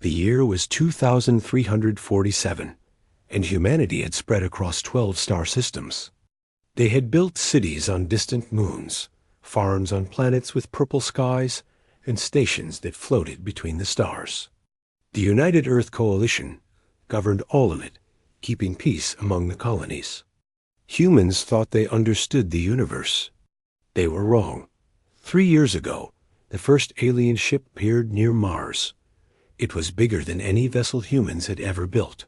The year was 2347, and humanity had spread across 12 star systems. They had built cities on distant moons, farms on planets with purple skies, and stations that floated between the stars. The United Earth Coalition governed all of it, keeping peace among the colonies. Humans thought they understood the universe. They were wrong. 3 years ago, the first alien ship appeared near Mars. It was bigger than any vessel humans had ever built.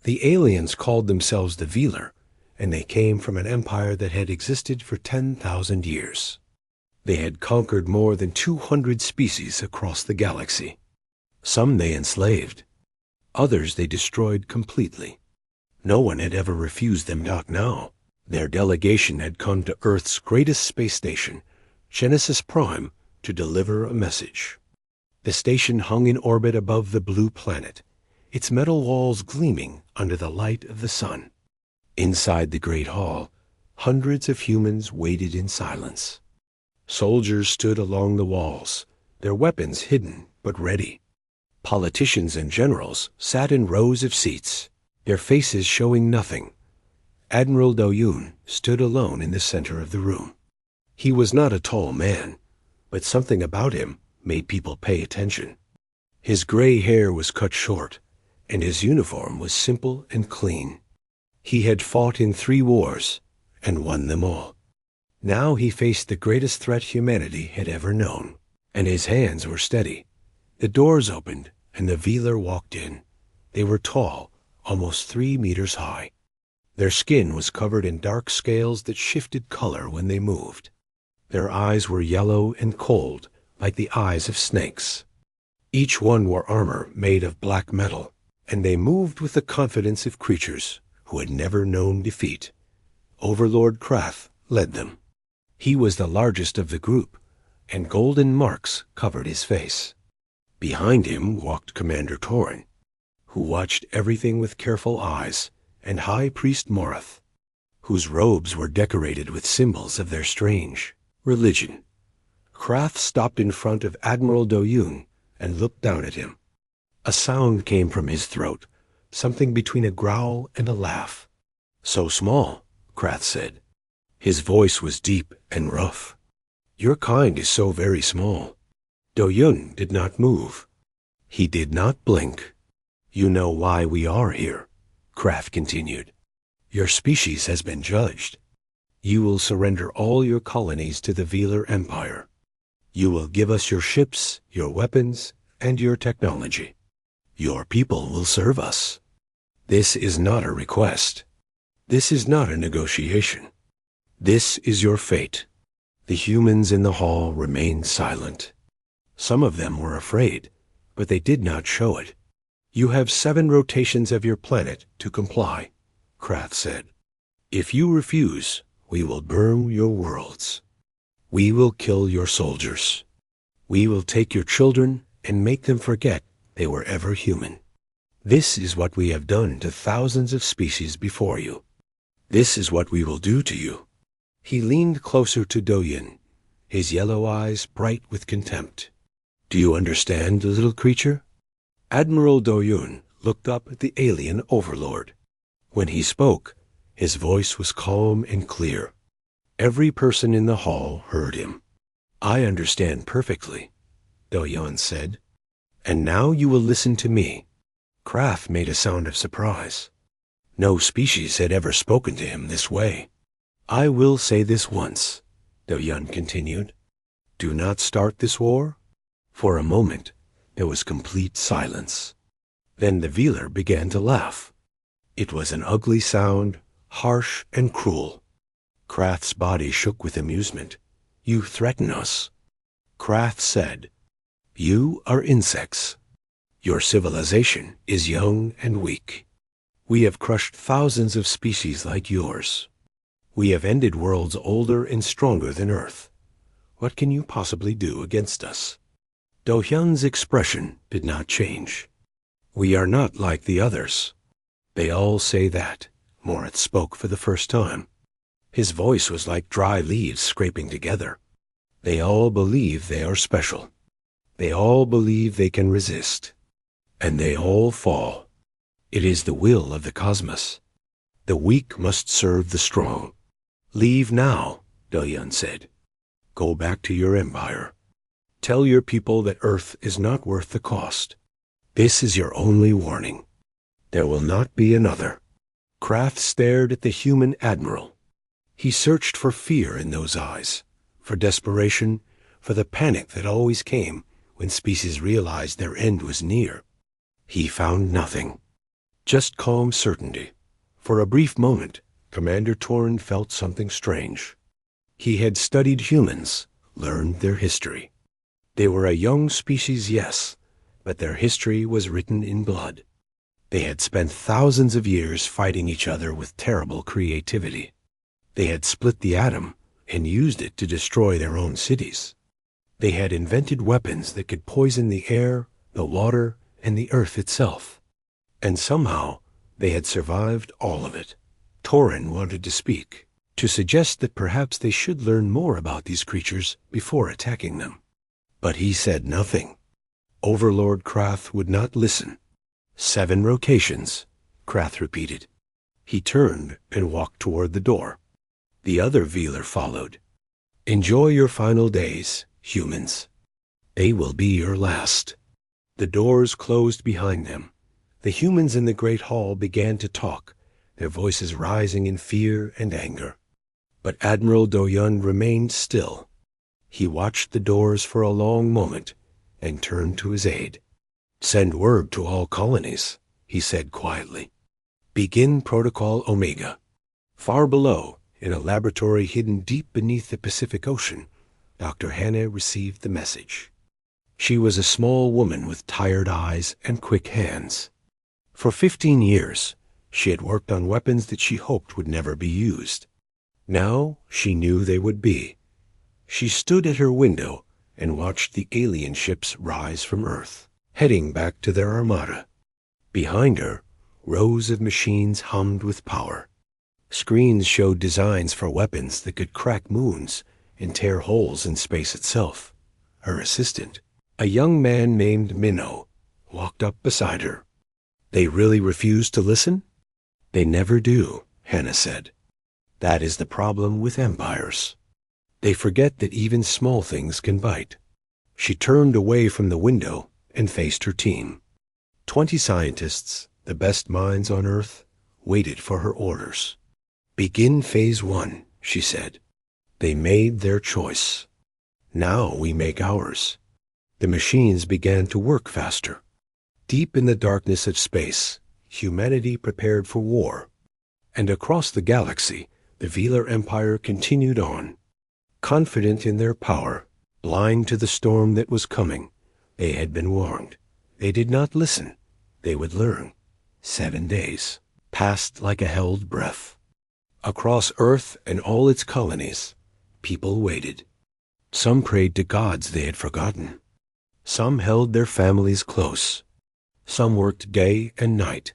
The aliens called themselves the Velar, and they came from an empire that had existed for 10,000 years. They had conquered more than 200 species across the galaxy. Some they enslaved. Others they destroyed completely. No one had ever refused them, not now. Their delegation had come to Earth's greatest space station, Genesis Prime, to deliver a message. The station hung in orbit above the blue planet, its metal walls gleaming under the light of the sun. Inside the great hall, hundreds of humans waited in silence. Soldiers stood along the walls, their weapons hidden but ready. Politicians and generals sat in rows of seats, their faces showing nothing. Admiral Do-yoon stood alone in the center of the room. He was not a tall man, but something about him made people pay attention. His gray hair was cut short, and his uniform was simple and clean. He had fought in 3 wars and won them all. Now he faced the greatest threat humanity had ever known, and his hands were steady. The doors opened, and the Velar walked in. They were tall, almost 3 meters high. Their skin was covered in dark scales that shifted color when they moved. Their eyes were yellow and cold, like the eyes of snakes. Each one wore armor made of black metal, and they moved with the confidence of creatures who had never known defeat. Overlord Krath led them. He was the largest of the group, and golden marks covered his face. Behind him walked Commander Torin, who watched everything with careful eyes, and High Priest Morath, whose robes were decorated with symbols of their strange religion. Krath stopped in front of Admiral Do-yoon and looked down at him. A sound came from his throat, something between a growl and a laugh. "So small," Krath said. His voice was deep and rough. "Your kind is so very small." Do-yoon did not move. He did not blink. "You know why we are here," Krath continued. "Your species has been judged. You will surrender all your colonies to the Velar Empire. You will give us your ships, your weapons, and your technology. Your people will serve us. This is not a request. This is not a negotiation. This is your fate." The humans in the hall remained silent. Some of them were afraid, but they did not show it. "You have 7 rotations of your planet to comply," Krath said. "If you refuse, we will burn your worlds. We will kill your soldiers. We will take your children and make them forget they were ever human. This is what we have done to thousands of species before you. This is what we will do to you." He leaned closer to Do-yoon, his yellow eyes bright with contempt. "Do you understand, little creature?" Admiral Do-yoon looked up at the alien overlord. When he spoke, his voice was calm and clear. Every person in the hall heard him. "I understand perfectly," Do-yoon said. "And now you will listen to me." Krath made a sound of surprise. No species had ever spoken to him this way. "I will say this once," Do-yoon continued. "Do not start this war." For a moment, there was complete silence. Then the Velar began to laugh. It was an ugly sound, harsh and cruel. Krath's body shook with amusement. "You threaten us." Krath said, "You are insects. Your civilization is young and weak. We have crushed thousands of species like yours. We have ended worlds older and stronger than Earth. What can you possibly do against us?" Do-hyun's expression did not change. "We are not like the others. They all say that." Morath spoke for the first time. His voice was like dry leaves scraping together. "They all believe they are special. They all believe they can resist. and they all fall. It is the will of the cosmos. The weak must serve the strong. Leave now, Doyun said. Go back to your empire. Tell your people that Earth is not worth the cost. This is your only warning. There will not be another. Krath stared at the human admiral. He searched for fear in those eyes, for desperation, for the panic that always came when species realized their end was near. He found nothing. Just calm certainty. For a brief moment, Commander Torin felt something strange. He had studied humans, learned their history. They were a young species, yes, but their history was written in blood. They had spent thousands of years fighting each other with terrible creativity. They had split the atom and used it to destroy their own cities. They had invented weapons that could poison the air, the water, and the earth itself. And somehow, they had survived all of it. Torin wanted to speak, to suggest that perhaps they should learn more about these creatures before attacking them. But he said nothing. Overlord Krath would not listen. 7 rotations, Krath repeated. He turned and walked toward the door. The other Veeler followed. Enjoy your final days, humans. They will be your last. The doors closed behind them. The humans in the great hall began to talk, their voices rising in fear and anger. But Admiral Doyun remained still. He watched the doors for a long moment and turned to his aide. Send word to all colonies, he said quietly. Begin Protocol Omega. Far below, in a laboratory hidden deep beneath the Pacific Ocean, Dr. Hannah received the message. She was a small woman with tired eyes and quick hands. For 15 years, she had worked on weapons that she hoped would never be used. Now she knew they would be. She stood at her window and watched the alien ships rise from Earth, heading back to their armada. Behind her, rows of machines hummed with power. Screens showed designs for weapons that could crack moons and tear holes in space itself. Her assistant, a young man named Minnow, walked up beside her. They really refuse to listen? They never do, Hannah said. That is the problem with empires. They forget that even small things can bite. She turned away from the window and faced her team. 20 scientists, the best minds on Earth, waited for her orders. Begin Phase 1, she said. They made their choice. Now we make ours. The machines began to work faster. Deep in the darkness of space, humanity prepared for war. And across the galaxy, the Veeler Empire continued on. Confident in their power, blind to the storm that was coming, they had been warned. They did not listen. They would learn. 7 days passed like a held breath. Across Earth and all its colonies, people waited. Some prayed to gods they had forgotten. Some held their families close. Some worked day and night,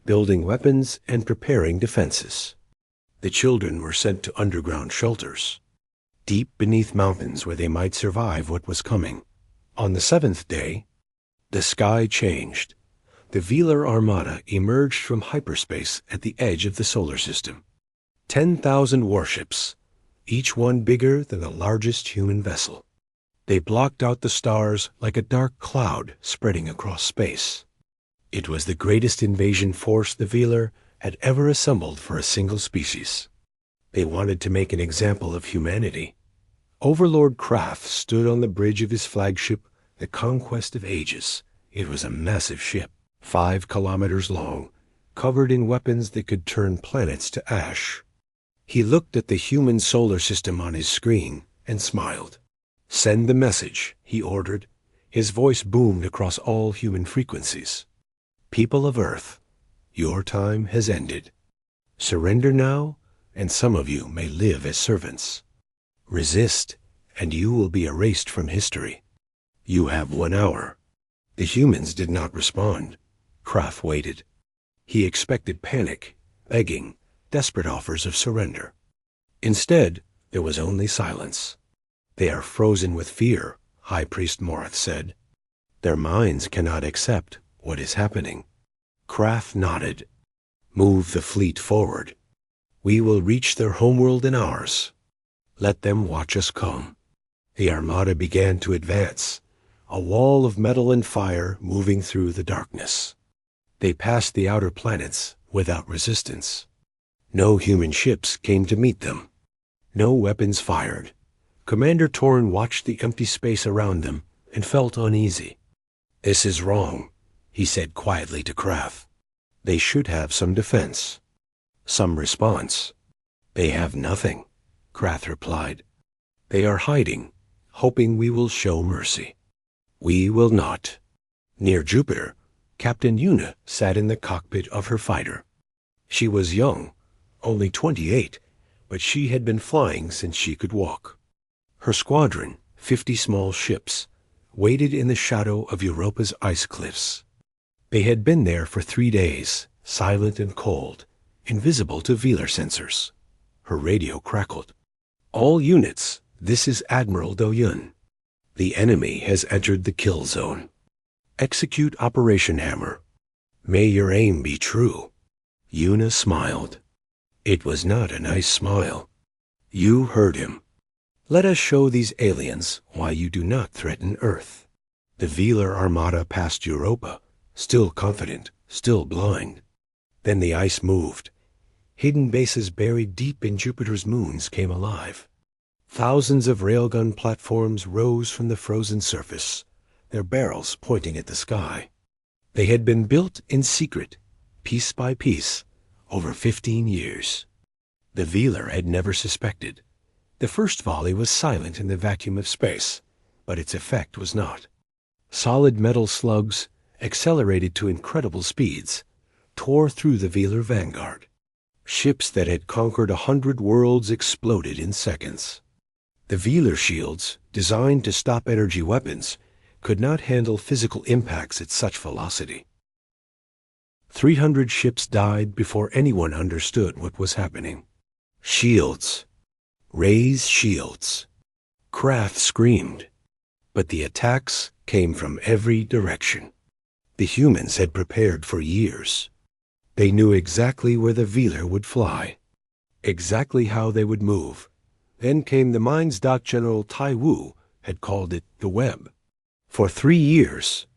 building weapons and preparing defenses. The children were sent to underground shelters, deep beneath mountains where they might survive what was coming. On the 7th day, the sky changed. The Veeler Armada emerged from hyperspace at the edge of the solar system. 10,000 warships, each one bigger than the largest human vessel. They blocked out the stars like a dark cloud spreading across space. It was the greatest invasion force the Veeler had ever assembled for a single species. They wanted to make an example of humanity. Overlord Krath stood on the bridge of his flagship, the Conquest of Ages. It was a massive ship, 5 kilometers long, covered in weapons that could turn planets to ash. He looked at the human solar system on his screen and smiled. Send the message, he ordered. His voice boomed across all human frequencies. People of Earth, your time has ended. Surrender now, and some of you may live as servants. Resist, and you will be erased from history. You have 1 hour. The humans did not respond. Krath waited. He expected panic, begging, desperate offers of surrender. Instead, there was only silence. They are frozen with fear, High Priest Morath said. Their minds cannot accept What is happening? Krath nodded. Move the fleet forward. We will reach their homeworld in hours. Let them watch us come. The armada began to advance, a wall of metal and fire moving through the darkness. They passed the outer planets without resistance. No human ships came to meet them. No weapons fired. Commander Torn watched the empty space around them and felt uneasy. "This is wrong," he said quietly to Krath. "They should have some defense, some response." "They have nothing," Krath replied. "They are hiding, hoping we will show mercy. We will not." Near Jupiter, Captain Una sat in the cockpit of her fighter. She was young, only 28, but she had been flying since she could walk. Her squadron, 50 small ships, waited in the shadow of Europa's ice cliffs. They had been there for 3 days, silent and cold, invisible to Velar sensors. Her radio crackled. "All units, this is Admiral Doyun. The enemy has entered the kill zone. Execute Operation Hammer. May your aim be true." Una smiled. It was not a nice smile. "You heard him. Let us show these aliens why you do not threaten Earth." The Velar armada passed Europa, still confident, still blind. Then the ice moved. Hidden bases buried deep in Jupiter's moons came alive. Thousands of railgun platforms rose from the frozen surface, their barrels pointing at the sky. They had been built in secret, piece by piece, over 15 years. The Velar had never suspected. The first volley was silent in the vacuum of space, but its effect was not. Solid metal slugs, accelerated to incredible speeds, tore through the Velar vanguard. Ships that had conquered 100 worlds exploded in seconds. The Velar shields, designed to stop energy weapons, could not handle physical impacts at such velocity. 300 ships died before anyone understood what was happening. Shields. Raise shields. Krath screamed. But the attacks came from every direction. The humans had prepared for years. They knew exactly where the Velar would fly, exactly how they would move. Then came the Mines Doc General Tai Wu had called it the web. For 3 years,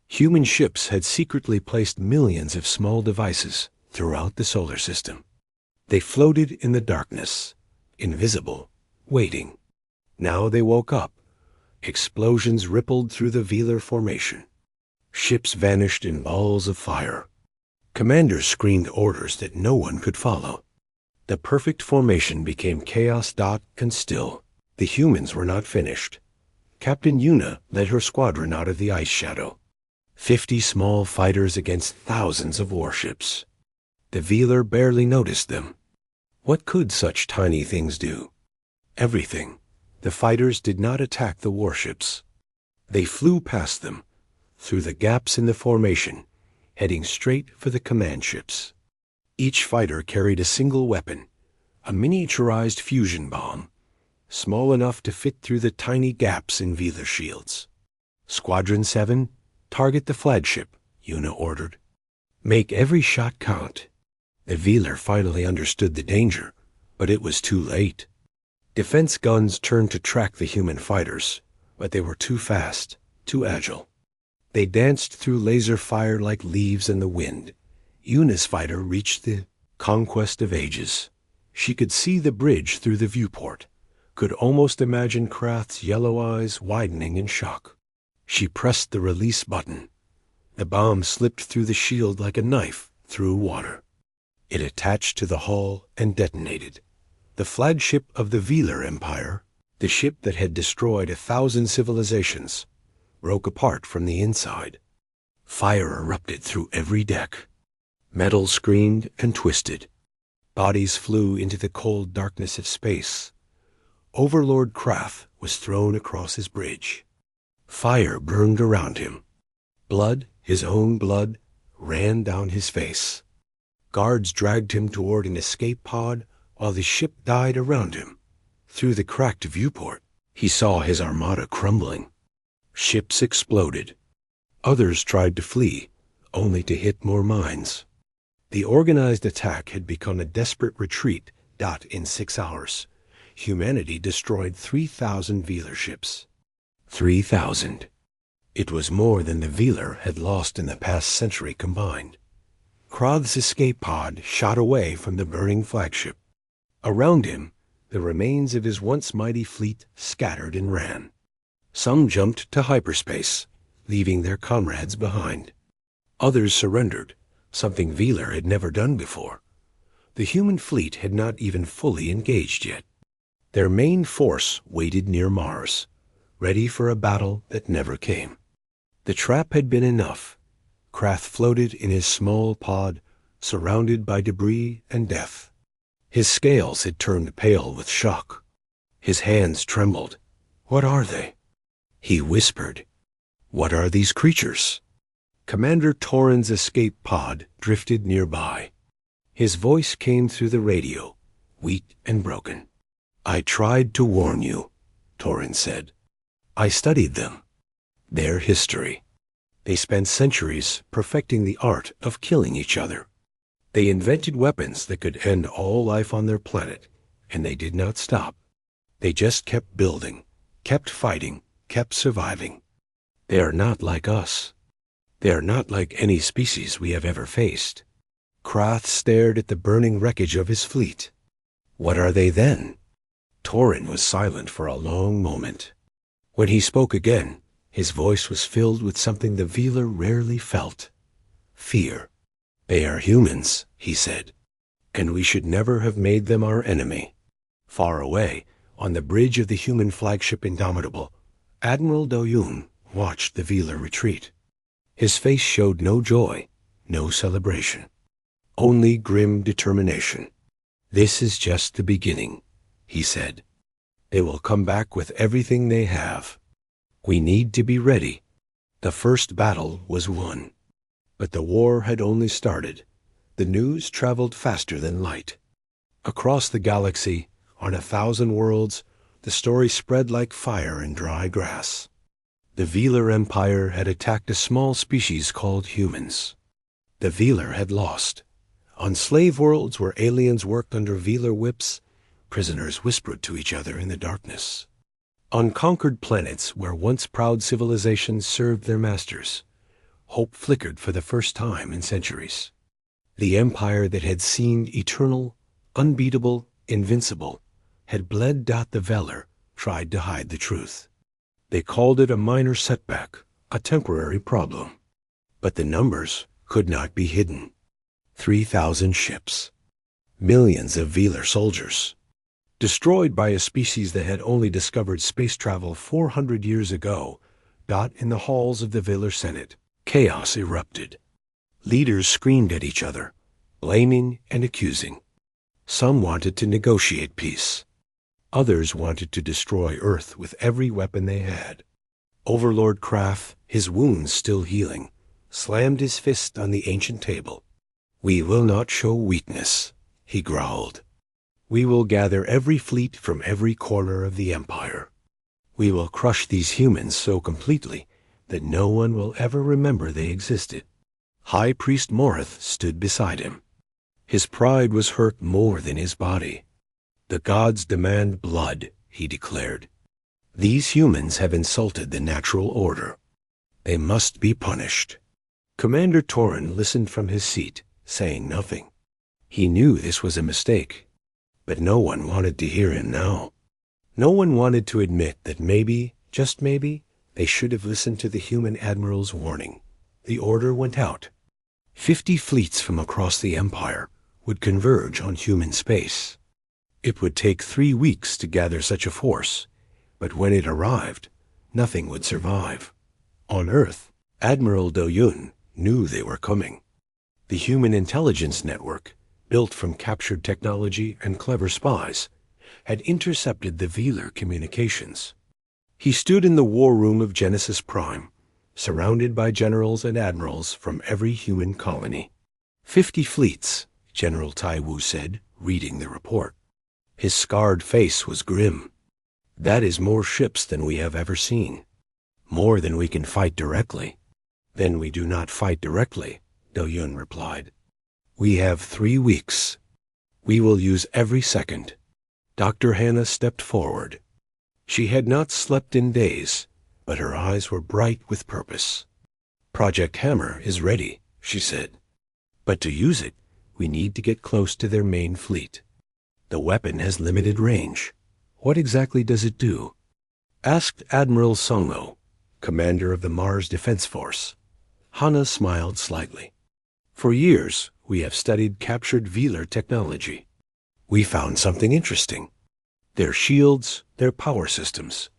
human ships had secretly placed millions of small devices throughout the solar system. They floated in the darkness, invisible, waiting. Now they woke up. Explosions rippled through the Velar formation. Ships vanished in balls of fire. Commanders screamed orders that no one could follow. The perfect formation became chaos and still. The humans were not finished. Captain Una led her squadron out of the ice shadow. 50 small fighters against thousands of warships. The Velar barely noticed them. What could such tiny things do? Everything. The fighters did not attack the warships. They flew past them, through the gaps in the formation, heading straight for the command ships. Each fighter carried a single weapon, a miniaturized fusion bomb, small enough to fit through the tiny gaps in Velar shields. "Squadron 7, target the flagship," Una ordered. "Make every shot count." The Velar finally understood the danger, but it was too late. Defense guns turned to track the human fighters, but they were too fast, too agile. They danced through laser fire like leaves in the wind. Una's fighter reached the conquest of ages. She could see the bridge through the viewport, could almost imagine Krath's yellow eyes widening in shock. She pressed the release button. The bomb slipped through the shield like a knife through water. It attached to the hull and detonated. The flagship of the Velar Empire, the ship that had destroyed 1,000 civilizations, broke apart from the inside. Fire erupted through every deck. Metal screamed and twisted. Bodies flew into the cold darkness of space. Overlord Krath was thrown across his bridge. Fire burned around him. Blood, his own blood, ran down his face. Guards dragged him toward an escape pod while the ship died around him. Through the cracked viewport, he saw his armada crumbling. Ships exploded. Others tried to flee, only to hit more mines. The organized attack had become a desperate retreat. In 6 hours, humanity destroyed 3,000 Velar ships. 3,000. It was more than the Velar had lost in the past century combined. Kroth's escape pod shot away from the burning flagship. Around him, the remains of his once mighty fleet scattered and ran. Some jumped to hyperspace, leaving their comrades behind. Others surrendered, something Velar had never done before. The human fleet had not even fully engaged yet. Their main force waited near Mars, ready for a battle that never came. The trap had been enough. Krath floated in his small pod, surrounded by debris and death. His scales had turned pale with shock. His hands trembled. "What are they?" He whispered. "What are these creatures?" Commander Torin's escape pod drifted nearby. His voice came through the radio, weak and broken. "I tried to warn you," Torin said. "I studied them. Their history. They spent centuries perfecting the art of killing each other. They invented weapons that could end all life on their planet, and they did not stop. They just kept building, kept fighting, kept surviving. They are not like us. They are not like any species we have ever faced." Krath stared at the burning wreckage of his fleet. "What are they then?" Torin was silent for a long moment. When he spoke again, his voice was filled with something the Velar rarely felt. Fear. "They are humans," he said, "and we should never have made them our enemy." Far away, on the bridge of the human flagship Indomitable, Admiral Doyun watched the Velar retreat. His face showed no joy, no celebration. Only grim determination. "This is just the beginning," he said. "They will come back with everything they have. We need to be ready." The first battle was won. But the war had only started. The news traveled faster than light. Across the galaxy, on 1,000 worlds, the story spread like fire in dry grass. The Velar Empire had attacked a small species called humans. The Velar had lost. On slave worlds where aliens worked under Velar whips, prisoners whispered to each other in the darkness. On conquered planets where once proud civilizations served their masters, hope flickered for the first time in centuries. The empire that had seemed eternal, unbeatable, invincible, had bled. The Velar tried to hide the truth. They called it a minor setback, a temporary problem. But the numbers could not be hidden. 3,000 ships. Millions of Velar soldiers. Destroyed by a species that had only discovered space travel 400 years ago, in the halls of the Velar Senate, chaos erupted. Leaders screamed at each other, blaming and accusing. Some wanted to negotiate peace. Others wanted to destroy Earth with every weapon they had. Overlord Krath, his wounds still healing, slammed his fist on the ancient table. "We will not show weakness," he growled. "We will gather every fleet from every corner of the Empire. We will crush these humans so completely that no one will ever remember they existed." High Priest Morith stood beside him. His pride was hurt more than his body. "The gods demand blood," he declared. "These humans have insulted the natural order. They must be punished." Commander Torin listened from his seat, saying nothing. He knew this was a mistake, but no one wanted to hear him now. No one wanted to admit that maybe, just maybe, they should have listened to the human admiral's warning. The order went out. 50 fleets from across the Empire would converge on human space. It would take 3 weeks to gather such a force, but when it arrived, nothing would survive. On Earth, Admiral Doyun knew they were coming. The Human Intelligence Network, built from captured technology and clever spies, had intercepted the Velar communications. He stood in the war room of Genesis Prime, surrounded by generals and admirals from every human colony. 50 fleets, General Taiwu said, reading the report. His scarred face was grim. "That is more ships than we have ever seen. More than we can fight directly. Then we do not fight directly, Do-Yun replied. We have 3 weeks. We will use every second. Dr. Hannah stepped forward. She had not slept in days, but her eyes were bright with purpose. Project Hammer is ready, she said. But to use it, we need to get close to their main fleet. The weapon has limited range. What exactly does it do? Asked Admiral Songho, commander of the Mars Defense Force. Hannah smiled slightly. For years, we have studied captured Velar technology. We found something interesting. Their shields, their power systems,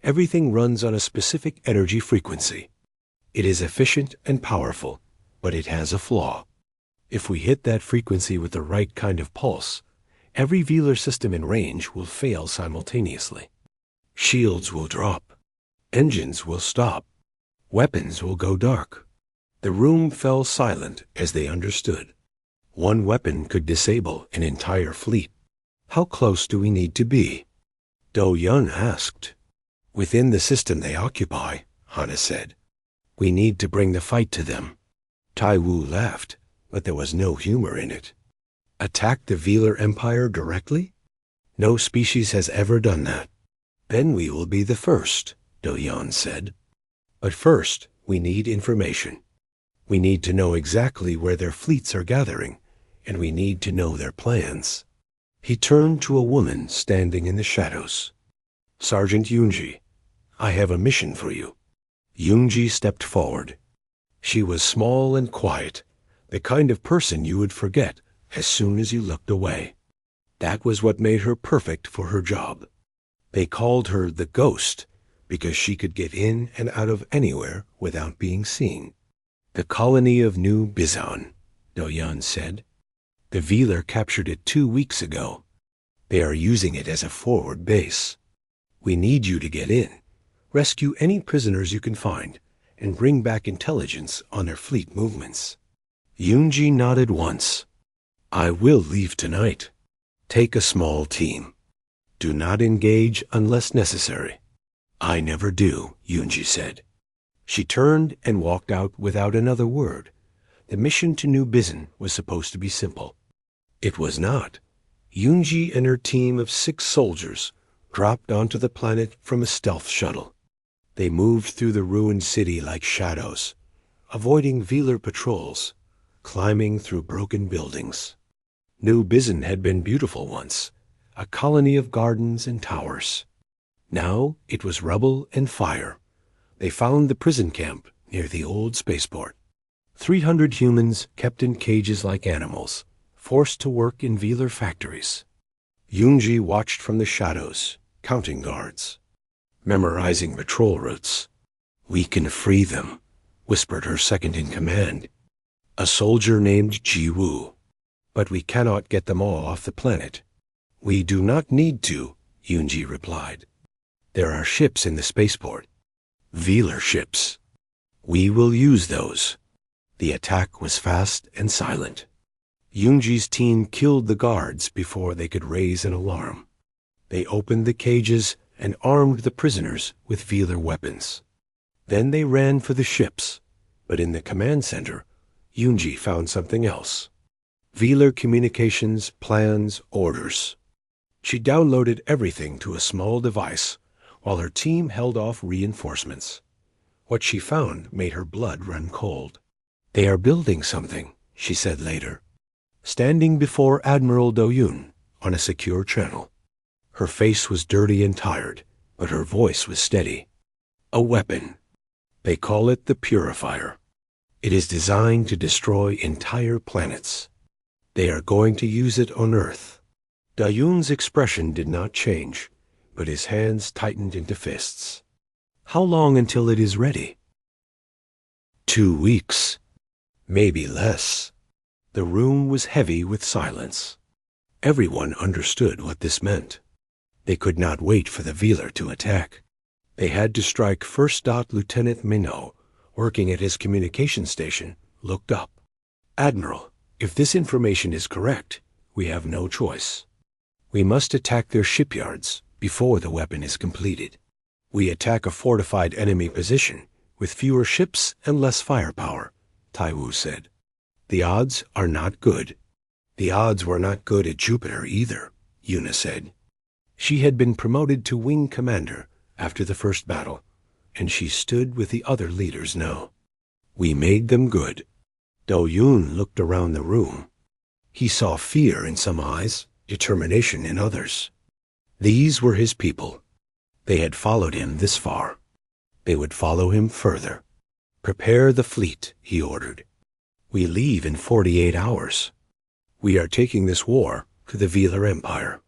everything runs on a specific energy frequency. It is efficient and powerful, but it has a flaw. If we hit that frequency with the right kind of pulse, every Velar system in range will fail simultaneously. Shields will drop. Engines will stop. Weapons will go dark. The room fell silent as they understood. One weapon could disable an entire fleet. How close do we need to be? Do-Yun asked. Within the system they occupy, Hannah said. We need to bring the fight to them. Tai Wu laughed, but there was no humor in it. Attack the Velar Empire directly? No species has ever done that. Then we will be the first, Do-Yun said. But first, we need information. We need to know exactly where their fleets are gathering, and we need to know their plans. He turned to a woman standing in the shadows. Sergeant Yoonji, I have a mission for you. Yoonji stepped forward. She was small and quiet, the kind of person you would forget as soon as you looked away. That was what made her perfect for her job. They called her the Ghost because she could get in and out of anywhere without being seen. The colony of New Bizan, Do-Yun said. The Velar captured it 2 weeks ago. They are using it as a forward base. We need you to get in, rescue any prisoners you can find, and bring back intelligence on their fleet movements. Yoonji nodded once. I will leave tonight. Take a small team. Do not engage unless necessary. I never do, Yoonji said. She turned and walked out without another word. The mission to New Bizan was supposed to be simple. It was not. Yoonji and her team of 6 soldiers dropped onto the planet from a stealth shuttle. They moved through the ruined city like shadows, avoiding Velar patrols, climbing through broken buildings. New Bizan had been beautiful once, a colony of gardens and towers. Now it was rubble and fire. They found the prison camp near the old spaceport. 300 humans kept in cages like animals, forced to work in Velar factories. Yoonji watched from the shadows, counting guards, memorizing patrol routes. We can free them, whispered her second-in-command, a soldier named Ji-Woo. But we cannot get them all off the planet. We do not need to, Yoonji replied. There are ships in the spaceport. Velar ships. We will use those. The attack was fast and silent. Yoonji's team killed the guards before they could raise an alarm. They opened the cages and armed the prisoners with Velar weapons. Then they ran for the ships, but in the command center, Yoonji found something else. Velar communications, plans, orders. She downloaded everything to a small device, while her team held off reinforcements. What she found made her blood run cold. They are building something, she said later, standing before Admiral Do-Yun on a secure channel. Her face was dirty and tired, but her voice was steady. A weapon. They call it the Purifier. It is designed to destroy entire planets. They are going to use it on Earth. Do-Yun's expression did not change, but his hands tightened into fists. How long until it is ready? 2 weeks. Maybe less. The room was heavy with silence. Everyone understood what this meant. They could not wait for the Velar to attack. They had to strike First Lieutenant Minot, working at his communication station, looked up. Admiral, if this information is correct, we have no choice. We must attack their shipyards before the weapon is completed. We attack a fortified enemy position, with fewer ships and less firepower, Taiwu said. The odds are not good. The odds were not good at Jupiter either, Yuna said. She had been promoted to wing commander after the first battle, and she stood with the other leaders now. We made them good. Do-Yun looked around the room. He saw fear in some eyes, determination in others. These were his people. They had followed him this far. They would follow him further. Prepare the fleet, he ordered. We leave in 48 hours. We are taking this war to the Velar Empire.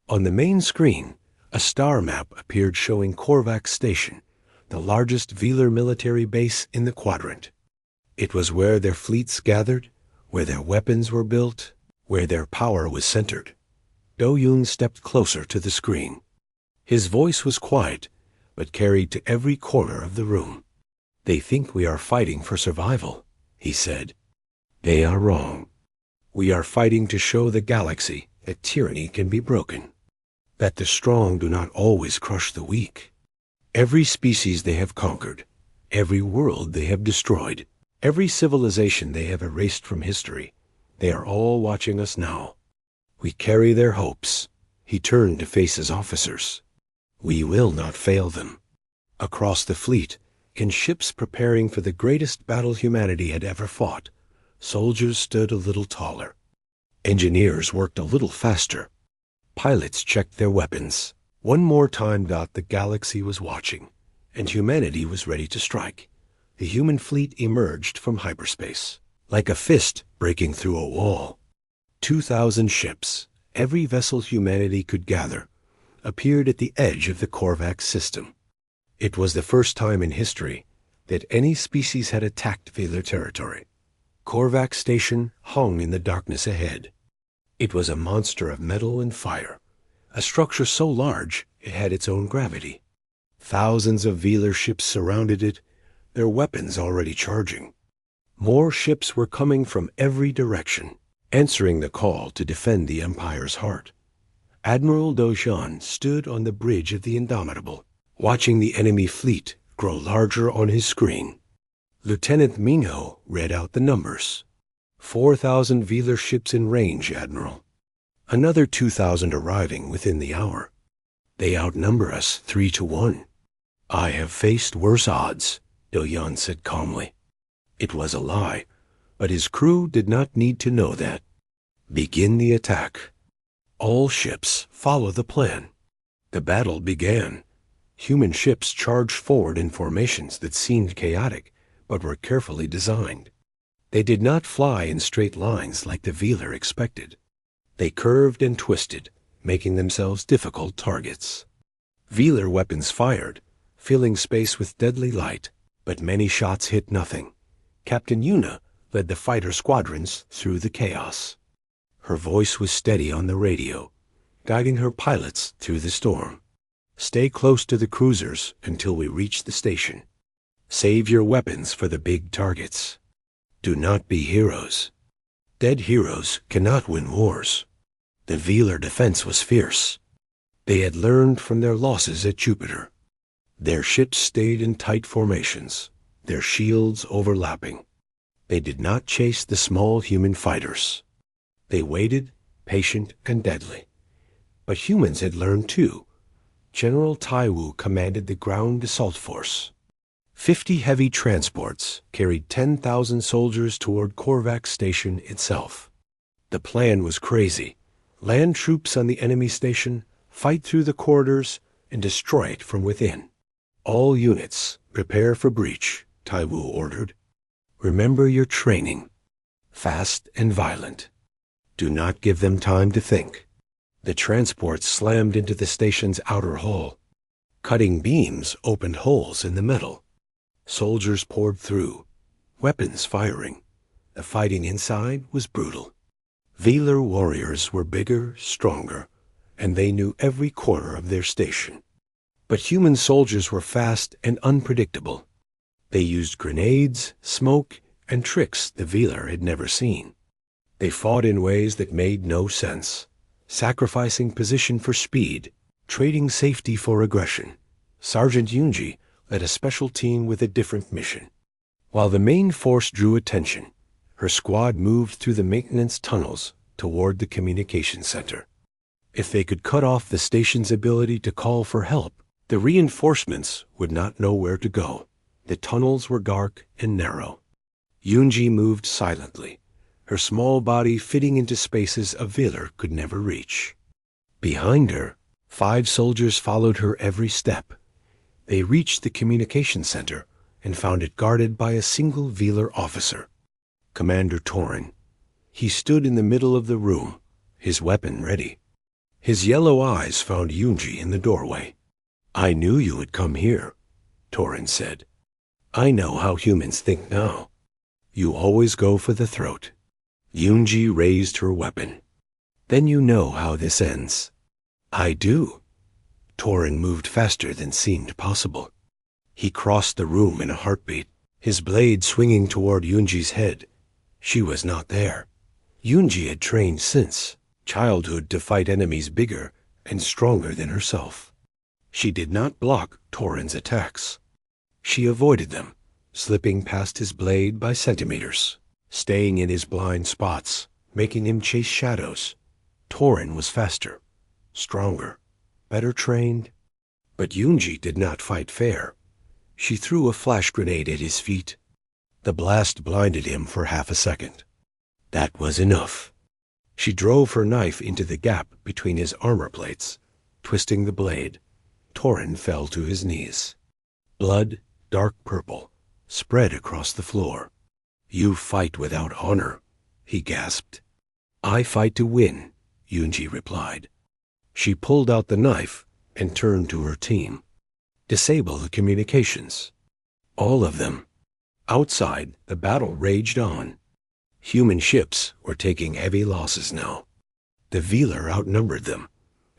On the main screen, a star map appeared showing Korvax Station, the largest Velar military base in the quadrant. It was where their fleets gathered, where their weapons were built, where their power was centered. Do-Yun stepped closer to the screen. His voice was quiet, but carried to every corner of the room. They think we are fighting for survival, he said. They are wrong. We are fighting to show the galaxy that tyranny can be broken, that the strong do not always crush the weak. Every species they have conquered, every world they have destroyed, every civilization they have erased from history, they are all watching us now. We carry their hopes. He turned to face his officers. We will not fail them. Across the fleet, in ships preparing for the greatest battle humanity had ever fought, soldiers stood a little taller. Engineers worked a little faster. Pilots checked their weapons. One more time, the galaxy was watching, and humanity was ready to strike. The human fleet emerged from hyperspace, like a fist breaking through a wall. 2,000 ships, every vessel humanity could gather, appeared at the edge of the Korvax system. It was the first time in history that any species had attacked Velar territory. Korvax Station hung in the darkness ahead. It was a monster of metal and fire, a structure so large it had its own gravity. Thousands of Velar ships surrounded it, their weapons already charging. More ships were coming from every direction, answering the call to defend the Empire's heart. Admiral Do-Shan stood on the bridge of the Indomitable, watching the enemy fleet grow larger on his screen. Lieutenant Minho read out the numbers. 4,000 Velar ships in range, Admiral. Another 2,000 arriving within the hour. They outnumber us 3-1. I have faced worse odds, Do-Yan said calmly. It was a lie, but his crew did not need to know that. Begin the attack. All ships follow the plan. The battle began. Human ships charged forward in formations that seemed chaotic, but were carefully designed. They did not fly in straight lines like the Velar expected. They curved and twisted, making themselves difficult targets. Velar weapons fired, filling space with deadly light, but many shots hit nothing. Captain Yuna led the fighter squadrons through the chaos. Her voice was steady on the radio, guiding her pilots through the storm. Stay close to the cruisers until we reach the station. Save your weapons for the big targets. Do not be heroes. Dead heroes cannot win wars. The Velar defense was fierce. They had learned from their losses at Jupiter. Their ships stayed in tight formations, their shields overlapping. They did not chase the small human fighters. They waited, patient and deadly. But humans had learned too. General Taiwu commanded the ground assault force. 50 heavy transports carried 10,000 soldiers toward Korvax Station itself. The plan was crazy. Land troops on the enemy station, fight through the corridors, and destroy it from within. All units, prepare for breach, Taiwu ordered. Remember your training. Fast and violent. Do not give them time to think. The transports slammed into the station's outer hull. Cutting beams opened holes in the metal. Soldiers poured through, weapons firing. The fighting inside was brutal. Velar warriors were bigger, stronger, and they knew every corner of their station. But human soldiers were fast and unpredictable. They used grenades, smoke, and tricks the Velar had never seen. They fought in ways that made no sense, sacrificing position for speed, trading safety for aggression. Sergeant Yunji led a special team with a different mission. While the main force drew attention, her squad moved through the maintenance tunnels toward the communication center. If they could cut off the station's ability to call for help, the reinforcements would not know where to go. The tunnels were dark and narrow. Yunji moved silently, her small body fitting into spaces a Velar could never reach. Behind her, 5 soldiers followed her every step. They reached the communication center and found it guarded by a single Velar officer, Commander Torin. He stood in the middle of the room, his weapon ready. His yellow eyes found Yunji in the doorway. "I knew you would come here," Torin said. "I know how humans think now. You always go for the throat." Yunji raised her weapon. "Then you know how this ends." "I do." Torin moved faster than seemed possible. He crossed the room in a heartbeat, his blade swinging toward Yunji's head. She was not there. Yunji had trained since childhood to fight enemies bigger and stronger than herself. She did not block Torin's attacks. She avoided them, slipping past his blade by centimeters, staying in his blind spots, making him chase shadows. Torin was faster, stronger, better trained. But Yunji did not fight fair. She threw a flash grenade at his feet. The blast blinded him for half a second. That was enough. She drove her knife into the gap between his armor plates, twisting the blade. Torin fell to his knees. Blood, dark purple, spread across the floor. "You fight without honor," he gasped. "I fight to win," Yunji replied. She pulled out the knife and turned to her team. "Disable the communications." All of them. Outside, the battle raged on. Human ships were taking heavy losses now. The Velar outnumbered them,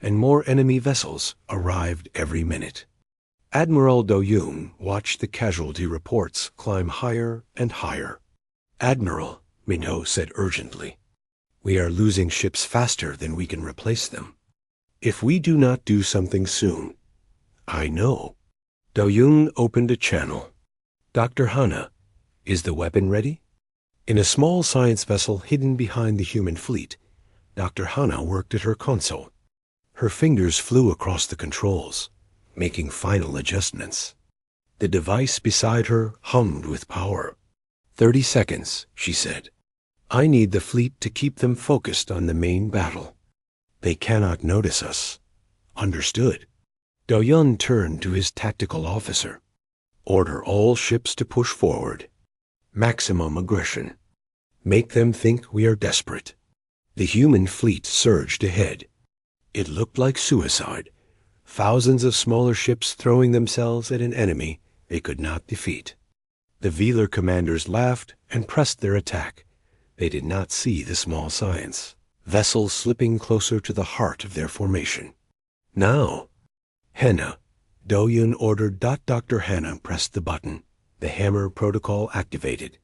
and more enemy vessels arrived every minute. Admiral Do-yoon watched the casualty reports climb higher and higher. "Admiral," Minho said urgently, "we are losing ships faster than we can replace them. If we do not do something soon—" "I know." Do-yoon opened a channel. "Dr. Hana, is the weapon ready?" In a small science vessel hidden behind the human fleet, Dr. Hana worked at her console. Her fingers flew across the controls, making final adjustments. The device beside her hummed with power. 30 seconds, she said. "I need the fleet to keep them focused on the main battle. They cannot notice us." "Understood." Do-yoon turned to his tactical officer. "Order all ships to push forward. Maximum aggression. Make them think we are desperate." The human fleet surged ahead. It looked like suicide. Thousands of smaller ships throwing themselves at an enemy they could not defeat. The Velar commanders laughed and pressed their attack. They did not see the small science, vessels slipping closer to the heart of their formation. "Now." "Hana." Do-yoon ordered. Dr. Hana pressed the button. The hammer protocol activated.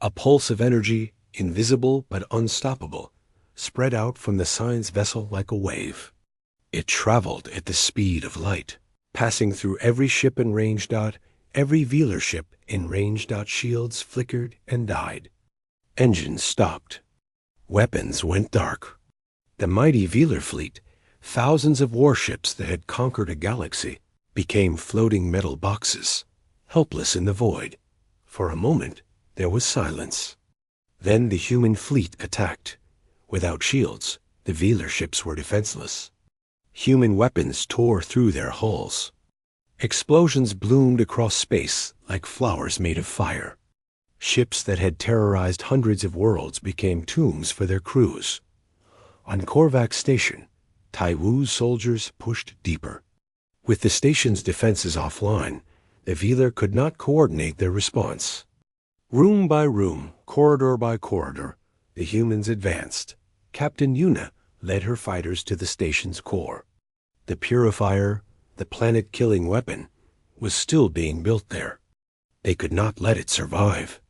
A pulse of energy, invisible but unstoppable, spread out from the science vessel like a wave. It traveled at the speed of light, passing through every ship in range. Every Velar ship in range. Shields flickered and died. Engines stopped. Weapons went dark. The mighty Velar fleet, thousands of warships that had conquered a galaxy, became floating metal boxes, helpless in the void. For a moment, there was silence. Then the human fleet attacked. Without shields, the Velar ships were defenseless. Human weapons tore through their hulls. Explosions bloomed across space like flowers made of fire. Ships that had terrorized hundreds of worlds became tombs for their crews. On Korvax Station, Taiwu's soldiers pushed deeper. With the station's defenses offline, the Velar could not coordinate their response. Room by room, corridor by corridor, the humans advanced. Captain Yuna led her fighters to the station's core. The purifier, the planet-killing weapon, was still being built there. They could not let it survive.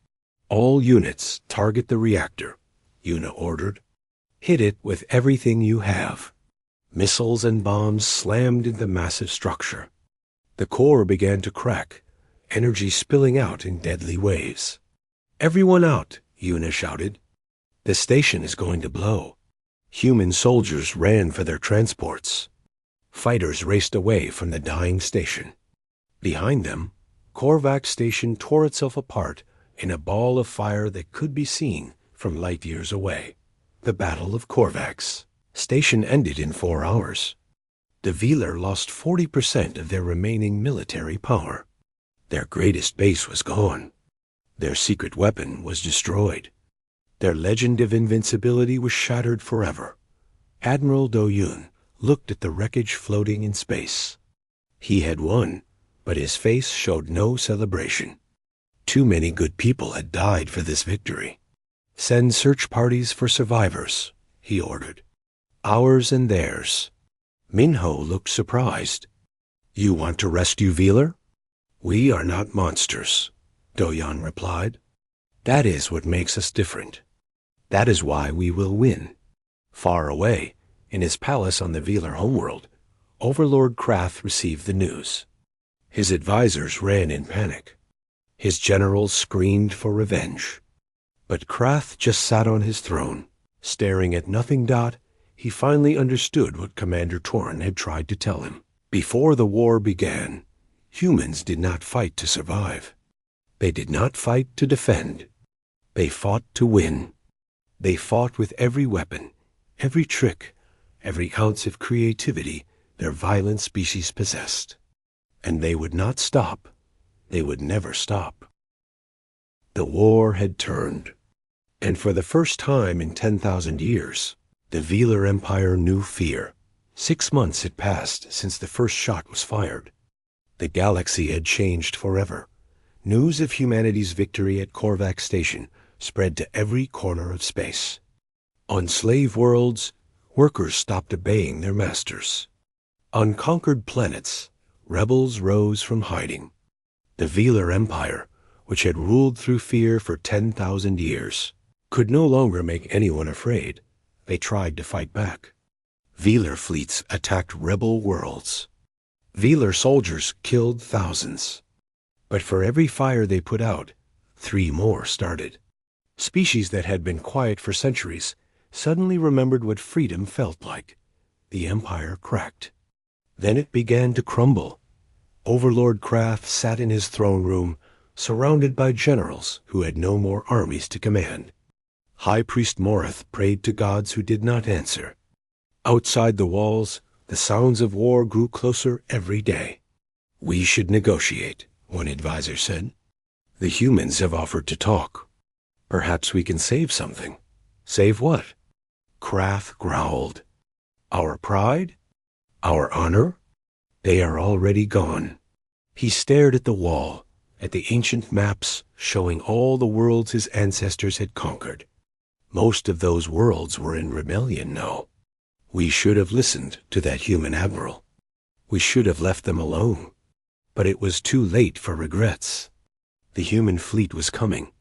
"All units target the reactor," Yuna ordered. "Hit it with everything you have." Missiles and bombs slammed into the massive structure. The core began to crack, energy spilling out in deadly waves. "Everyone out!" Yuna shouted. "The station is going to blow." Human soldiers ran for their transports. Fighters raced away from the dying station. Behind them, Korvax Station tore itself apart in a ball of fire that could be seen from light years away. The Battle of Korvax Station ended in 4 hours. The Velar lost 40% of their remaining military power. Their greatest base was gone. Their secret weapon was destroyed. Their legend of invincibility was shattered forever. Admiral Do-Yoon looked at the wreckage floating in space. He had won, but his face showed no celebration. Too many good people had died for this victory. "Send search parties for survivors," he ordered. "Ours and theirs." Minho looked surprised. "You want to rescue Velar?" "We are not monsters," Do-Yoon replied. "That is what makes us different. That is why we will win." Far away, in his palace on the Velar homeworld, Overlord Krath received the news. His advisors ran in panic. His generals screamed for revenge. But Krath just sat on his throne, staring at nothing. He finally understood what Commander Torin had tried to tell him. Before the war began, humans did not fight to survive. They did not fight to defend. They fought to win. They fought with every weapon, every trick, every ounce of creativity their violent species possessed. And they would not stop. They would never stop. The war had turned. And for the first time in 10,000 years, the Velar Empire knew fear. 6 months had passed since the first shot was fired. The galaxy had changed forever. News of humanity's victory at Korvax Station spread to every corner of space. On slave worlds, workers stopped obeying their masters. On conquered planets, rebels rose from hiding. The Velar Empire, which had ruled through fear for 10,000 years, could no longer make anyone afraid. They tried to fight back. Velar fleets attacked rebel worlds. Velar soldiers killed thousands. But for every fire they put out, 3 more started. Species that had been quiet for centuries suddenly remembered what freedom felt like. The empire cracked. Then it began to crumble. Overlord Krath sat in his throne room, surrounded by generals who had no more armies to command. High Priest Morith prayed to gods who did not answer. Outside the walls, the sounds of war grew closer every day. "We should negotiate," one advisor said. "The humans have offered to talk. Perhaps we can save something." "Save what?" Krath growled. "Our pride? Our honor? They are already gone." He stared at the wall, at the ancient maps showing all the worlds his ancestors had conquered. Most of those worlds were in rebellion now. We should have listened to that human admiral. We should have left them alone. But it was too late for regrets. The human fleet was coming.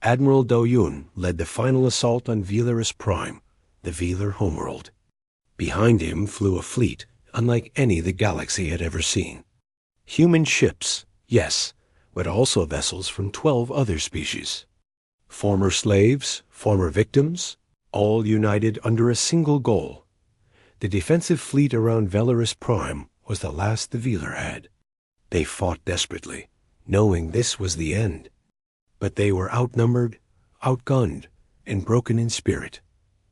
Admiral Do-Yoon led the final assault on Velaris Prime, the Velar homeworld. Behind him flew a fleet unlike any the galaxy had ever seen. Human ships, yes, but also vessels from 12 other species. Former slaves, former victims, all united under a single goal. The defensive fleet around Velaris Prime was the last the Velar had. They fought desperately, knowing this was the end. But they were outnumbered, outgunned, and broken in spirit.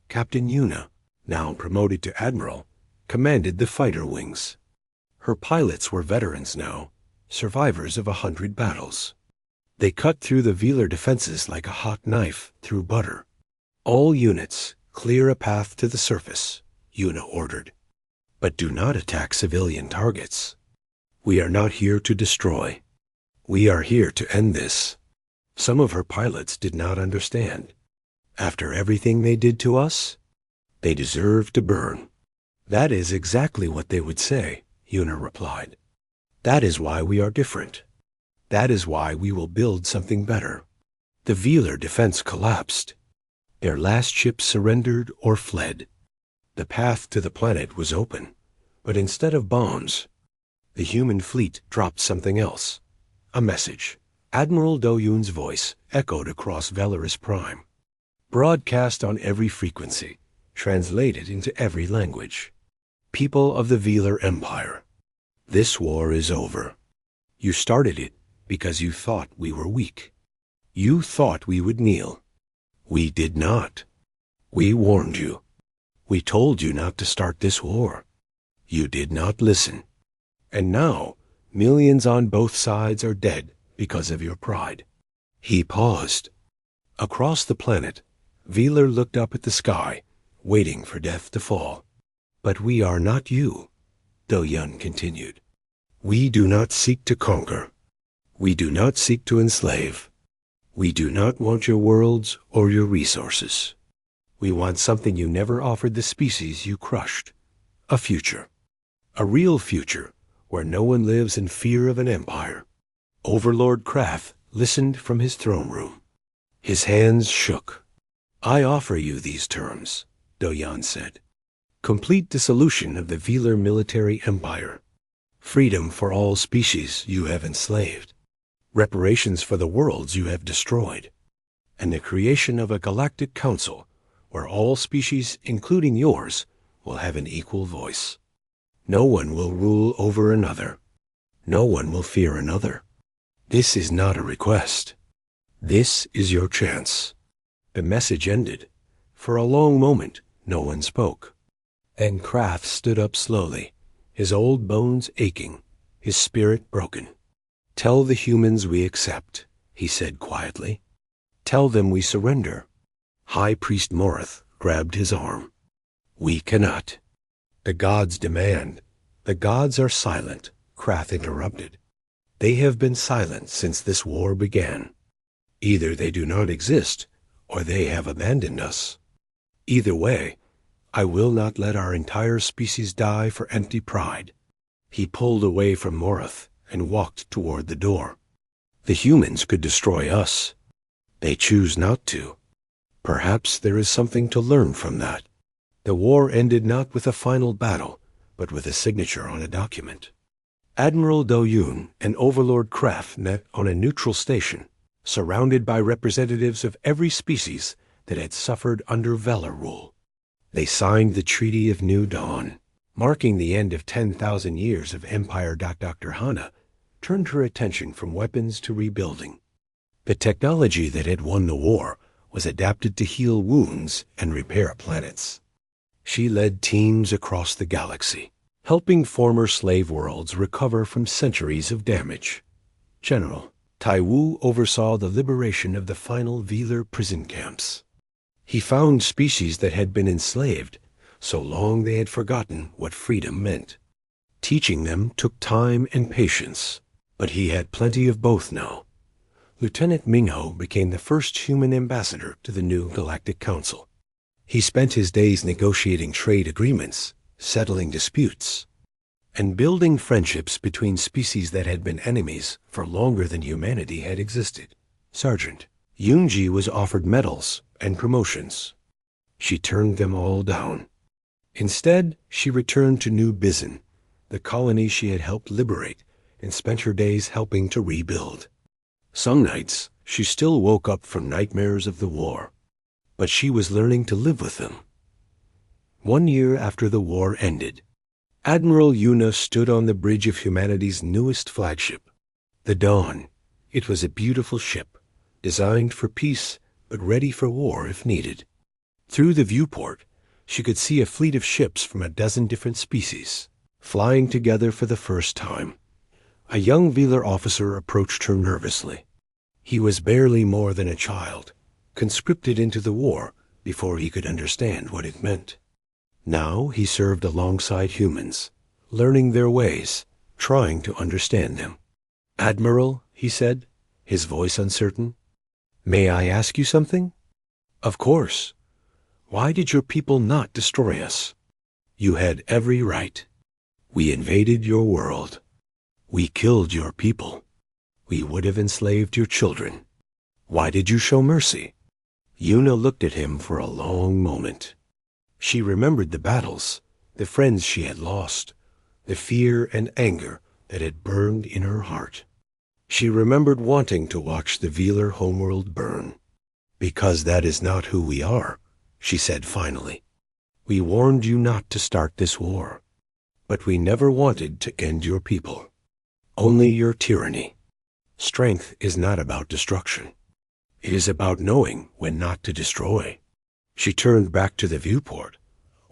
Captain Yuna, now promoted to admiral, commanded the fighter wings. Her pilots were veterans now, survivors of 100 battles. They cut through the Velar defenses like a hot knife through butter. "All units, clear a path to the surface," Yuna ordered. "But do not attack civilian targets. We are not here to destroy. We are here to end this." Some of her pilots did not understand. After everything they did to us, they deserve to burn. "That is exactly what they would say," Yuna replied. "That is why we are different. That is why we will build something better." The Velar defense collapsed. Their last ships surrendered or fled. The path to the planet was open, but instead of bombs, the human fleet dropped something else, A message. Admiral Do-Yoon's voice echoed across Velaris Prime. Broadcast on every frequency, translated into every language. People of the Velar Empire, this war is over. You started it because you thought we were weak. You thought we would kneel. We did not. We warned you. We told you not to start this war. You did not listen. And now, millions on both sides are dead because of your pride. He paused. Across the planet, Velar looked up at the sky, waiting for death to fall. But we are not you, Do-Yun continued. We do not seek to conquer. We do not seek to enslave. We do not want your worlds or your resources. We want something you never offered the species you crushed. A future. A real future where no one lives in fear of an empire. Overlord Krath listened from his throne room. His hands shook. I offer you these terms, Do-Yun said. Complete dissolution of the Velar military empire. Freedom for all species you have enslaved. Reparations for the worlds you have destroyed. And the creation of a galactic council where all species, including yours, will have an equal voice. No one will rule over another. No one will fear another. This is not a request. This is your chance. The message ended. For a long moment, no one spoke. And Krath stood up slowly, his old bones aching, his spirit broken. Tell the humans we accept, he said quietly. Tell them we surrender. High Priest Morith grabbed his arm. We cannot. The gods demand. The gods are silent, Krath interrupted. They have been silent since this war began. Either they do not exist, or they have abandoned us. Either way, I will not let our entire species die for empty pride. He pulled away from Morith and walked toward the door. The humans could destroy us. They choose not to. Perhaps there is something to learn from that. The war ended not with a final battle, but with a signature on a document. Admiral Do-Yun and Overlord Krath met on a neutral station, surrounded by representatives of every species that had suffered under Velar rule. They signed the Treaty of New Dawn, marking the end of 10,000 years of Empire. Dr. Hana turned her attention from weapons to rebuilding. The technology that had won the war was adapted to heal wounds and repair planets. She led teams across the galaxy, helping former slave worlds recover from centuries of damage. General Taiwu oversaw the liberation of the final Velar prison camps. He found species that had been enslaved so long they had forgotten what freedom meant. Teaching them took time and patience, but he had plenty of both now. Lieutenant Mingho became the first human ambassador to the new Galactic Council. He spent his days negotiating trade agreements, settling disputes, and building friendships between species that had been enemies for longer than humanity had existed. Sergeant Yoonji was offered medals and promotions. She turned them all down. Instead, she returned to New Bizin, the colony she had helped liberate, and spent her days helping to rebuild. Some nights, she still woke up from nightmares of the war, but she was learning to live with them. 1 year after the war ended, Admiral Yuna stood on the bridge of humanity's newest flagship, the Dawn. It was a beautiful ship, designed for peace but ready for war if needed. Through the viewport, she could see a fleet of ships from a dozen different species, flying together for the first time. A young Velar officer approached her nervously. He was barely more than a child, conscripted into the war before he could understand what it meant. Now he served alongside humans, learning their ways, trying to understand them. "Admiral," he said, his voice uncertain, "may I ask you something?" "Of course. Why did your people not destroy us?" "You had every right. We invaded your world. We killed your people. We would have enslaved your children. Why did you show mercy?" Yuna looked at him for a long moment. She remembered the battles, the friends she had lost, the fear and anger that had burned in her heart. She remembered wanting to watch the Velar homeworld burn. "Because that is not who we are," she said finally. "We warned you not to start this war, but we never wanted to end your people. Only your tyranny. Strength is not about destruction. It is about knowing when not to destroy." She turned back to the viewport,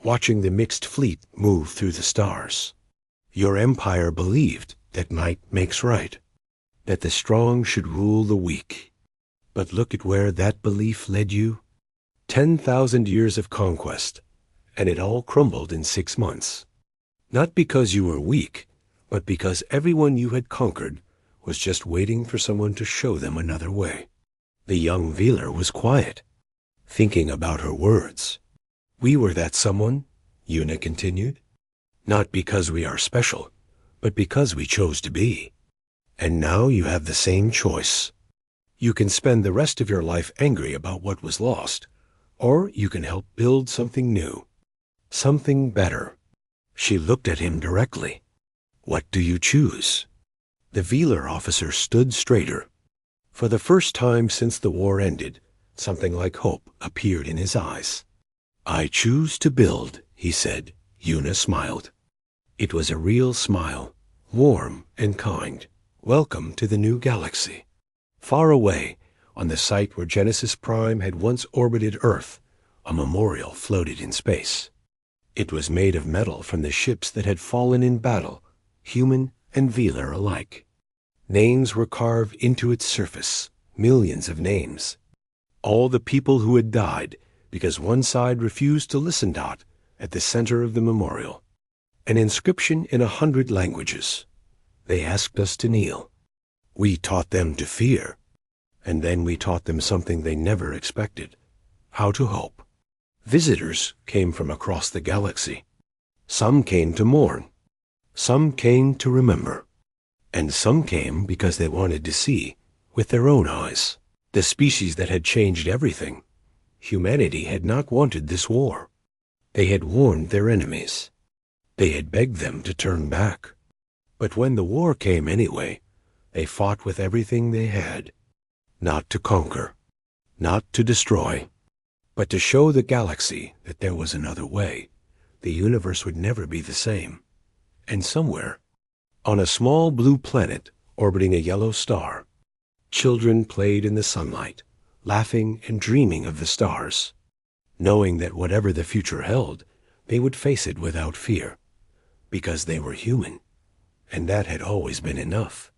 watching the mixed fleet move through the stars. "Your empire believed that might makes right, that the strong should rule the weak. But look at where that belief led you. 10,000 years of conquest, and it all crumbled in 6 months. Not because you were weak, but because everyone you had conquered was just waiting for someone to show them another way." The young Velar was quiet, thinking about her words. "We were that someone," Una continued. "Not because we are special, but because we chose to be. And now you have the same choice. You can spend the rest of your life angry about what was lost, or you can help build something new, something better." She looked at him directly. "What do you choose?" The Velar officer stood straighter. For the first time since the war ended, something like hope appeared in his eyes. "I choose to build," he said. Una smiled. It was a real smile, warm and kind. "Welcome to the new galaxy." Far away, on the site where Genesis Prime had once orbited Earth, a memorial floated in space. It was made of metal from the ships that had fallen in battle, human and Velar alike. Names were carved into its surface, millions of names. All the people who had died because one side refused to listen to, at the center of the memorial. An inscription in 100 languages. They asked us to kneel. We taught them to fear, and then we taught them something they never expected: how to hope. Visitors came from across the galaxy. Some came to mourn. Some came to remember. And some came because they wanted to see, with their own eyes, the species that had changed everything. Humanity had not wanted this war. They had warned their enemies. They had begged them to turn back. But when the war came anyway, they fought with everything they had. Not to conquer, not to destroy, but to show the galaxy that there was another way. The universe would never be the same. And somewhere, on a small blue planet orbiting a yellow star, children played in the sunlight, laughing and dreaming of the stars, knowing that whatever the future held, they would face it without fear, because they were human, and that had always been enough.